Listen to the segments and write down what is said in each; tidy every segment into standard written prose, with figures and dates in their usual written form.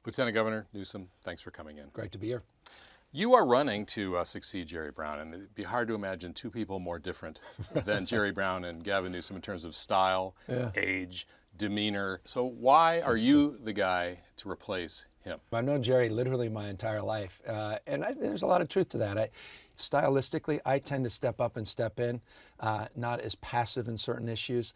Lieutenant Governor Newsom, thanks for coming in. Great to be here. You are running to succeed Jerry Brown, and it'd be hard to imagine two people more different than Jerry Brown and Gavin Newsom in terms of style, age, demeanor. So why are you the guy to replace him? I've known Jerry literally my entire life, and there's a lot of truth to that. Stylistically, I tend to step up and step in, not as passive in certain issues.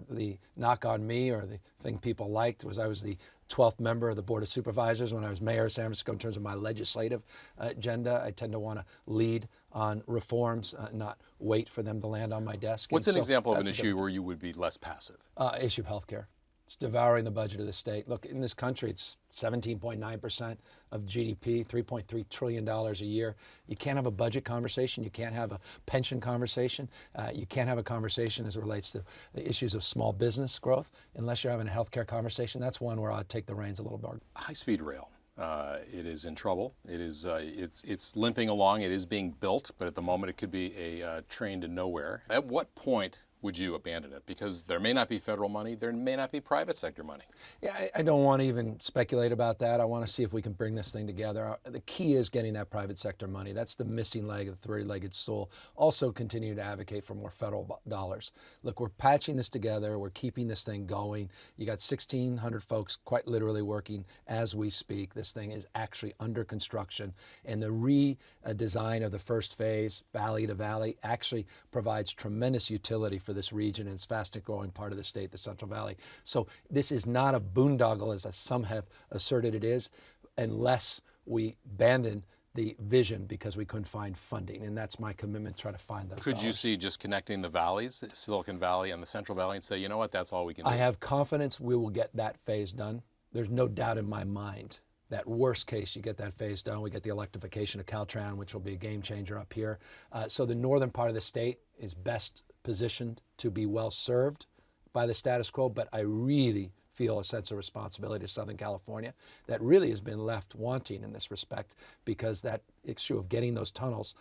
The knock on me, or the thing people liked, was I was the 12th member of the Board of Supervisors when I was mayor of San Francisco. In terms of my legislative agenda, I tend to want to lead on reforms, not wait for them to land on my desk. What's an example of an issue where you would be less passive? Issue of health care. It's devouring the budget of the state. Look, in this country, it's 17.9% of GDP, $3.3 trillion a year. You can't have a budget conversation. You can't have a pension conversation. You can't have a conversation as it relates to the issues of small business growth unless you're having a healthcare conversation. That's one where I'd take the reins a little more. High-speed rail. It is in trouble. It is. It's limping along. It is being built, but at the moment it could be a train to nowhere. At what point would you abandon it? Because there may not be federal money, there may not be private sector money. Yeah, I don't want to even speculate about that. I want to see if we can bring this thing together. The key is getting that private sector money. That's the missing leg of the three-legged stool. Also continue to advocate for more federal dollars. Look, we're patching this together. We're keeping this thing going. You got 1,600 folks quite literally working as we speak. This thing is actually under construction. And the redesign of the first phase, valley to valley, actually provides tremendous utility for this region, and it's fastest growing part of the state, the Central Valley. So this is not a boondoggle as some have asserted it is, unless we abandon the vision because we couldn't find funding, and that's my commitment to try to find those Could dollars. you see just connecting the valleys, Silicon Valley and the Central Valley, and say, you know what, that's all we can do? I have confidence we will get that phase done. There's no doubt in my mind that worst case, you get that phase done. We get the electrification of Caltrans, which will be a game changer up here. So the northern part of the state is best positioned to be well served by the status quo, but I really feel a sense of responsibility to Southern California that really has been left wanting in this respect, because that issue of getting those tunnels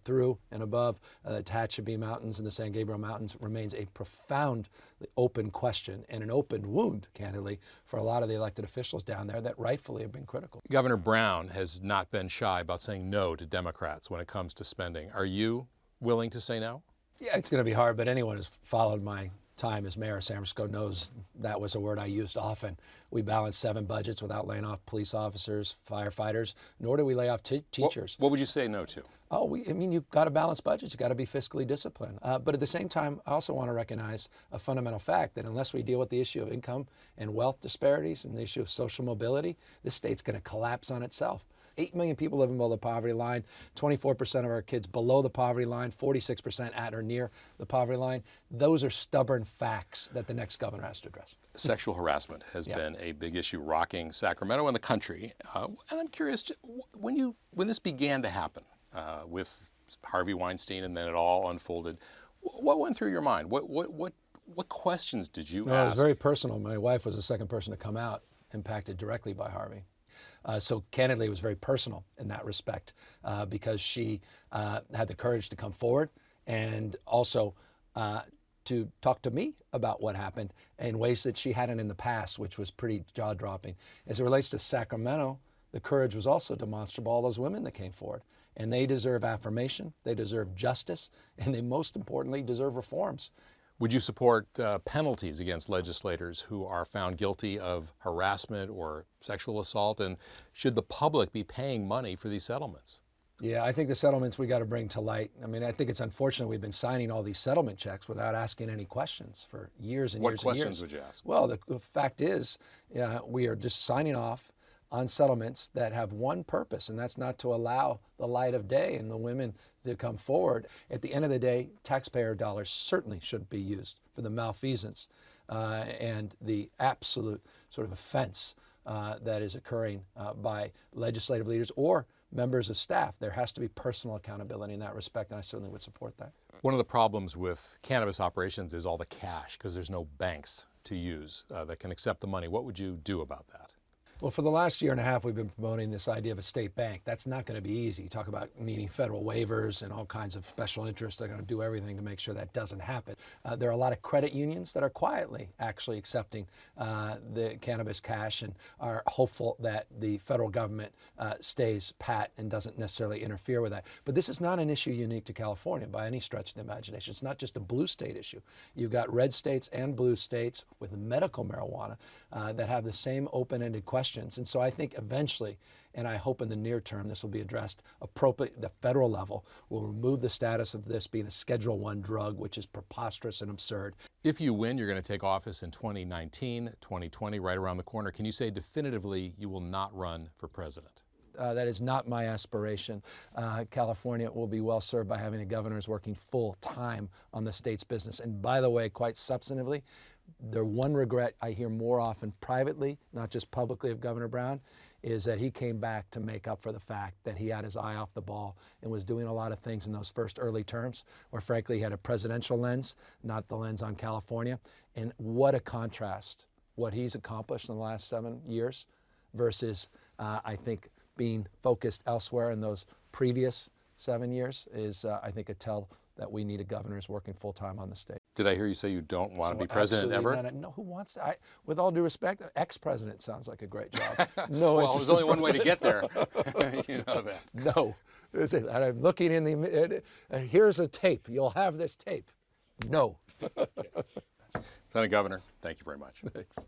through and above the Tehachapi Mountains and the San Gabriel Mountains remains a profound open question and an open wound, candidly, for a lot of the elected officials down there that rightfully have been critical. Governor Brown has not been shy about saying no to Democrats when it comes to spending. Are you willing to say no? Yeah, it's going to be hard, but anyone who's followed my time as mayor of San Francisco knows that was a word I used often. We balanced 7 budgets without laying off police officers, firefighters, nor do we lay off teachers. What would you say no to? I mean, you've got to balance budgets. You've got to be fiscally disciplined. But at the same time, I also want to recognize a fundamental fact that unless we deal with the issue of income and wealth disparities and the issue of social mobility, this state's going to collapse on itself. 8 million people living below the poverty line, 24% of our kids below the poverty line, 46% at or near the poverty line. Those are stubborn facts that the next governor has to address. Sexual harassment has been a big issue rocking Sacramento and the country. And I'm curious, when this began to happen with Harvey Weinstein and then it all unfolded, what went through your mind? What questions did you ask? It was very personal. My wife was the second person to come out impacted directly by Harvey. So candidly, it was very personal in that respect because she had the courage to come forward and also to talk to me about what happened in ways that she hadn't in the past, which was pretty jaw-dropping. As it relates to Sacramento, the courage was also demonstrable, all those women that came forward. And they deserve affirmation, they deserve justice, and they most importantly deserve reforms. Would you support penalties against legislators who are found guilty of harassment or sexual assault? And should the public be paying money for these settlements? Yeah, I think the settlements we got to bring to light. I mean, I think it's unfortunate we've been signing all these settlement checks without asking any questions for years and years and years. What questions would you ask? Well, the fact is we are just signing off on settlements that have one purpose, and that's not to allow the light of day and the women to come forward. At the end of the day, taxpayer dollars certainly shouldn't be used for the malfeasance and the absolute sort of offense that is occurring by legislative leaders or members of staff. There has to be personal accountability in that respect, and I certainly would support that. One of the problems with cannabis operations is all the cash, because there's no banks to use that can accept the money. What would you do about that? Well, for the last year and a half, we've been promoting this idea of a state bank. That's not going to be easy. You talk about needing federal waivers and all kinds of special interests. They're going to do everything to make sure that doesn't happen. There are a lot of credit unions that are quietly actually accepting the cannabis cash and are hopeful that the federal government stays pat and doesn't necessarily interfere with that. But this is not an issue unique to California by any stretch of the imagination. It's not just a blue state issue. You've got red states and blue states with medical marijuana that have the same open-ended questions. And so I think eventually, and I hope in the near term, this will be addressed appropriately. The federal level will remove the status of this being a Schedule I drug, which is preposterous and absurd. If you win, you're going to take office in 2019, 2020, right around the corner. Can you say definitively you will not run for president? That is not my aspiration. California will be well served by having a governor who's working full time on the state's business. And by the way, quite substantively, the one regret I hear more often privately, not just publicly, of Governor Brown, is that he came back to make up for the fact that he had his eye off the ball and was doing a lot of things in those first early terms where frankly he had a presidential lens, not the lens on California. And what a contrast, what he's accomplished in the last 7 years versus I think being focused elsewhere in those previous 7 years is I think a tell that we need a governor who's working full time on the state. Did I hear you say you don't want to be president ever? No, who wants that? With all due respect, ex-president sounds like a great job. No, well, there's only one way to get there. You know that. No, I'm looking in the. Here's a tape. You'll have this tape. No. Lieutenant Governor, thank you very much. Thanks.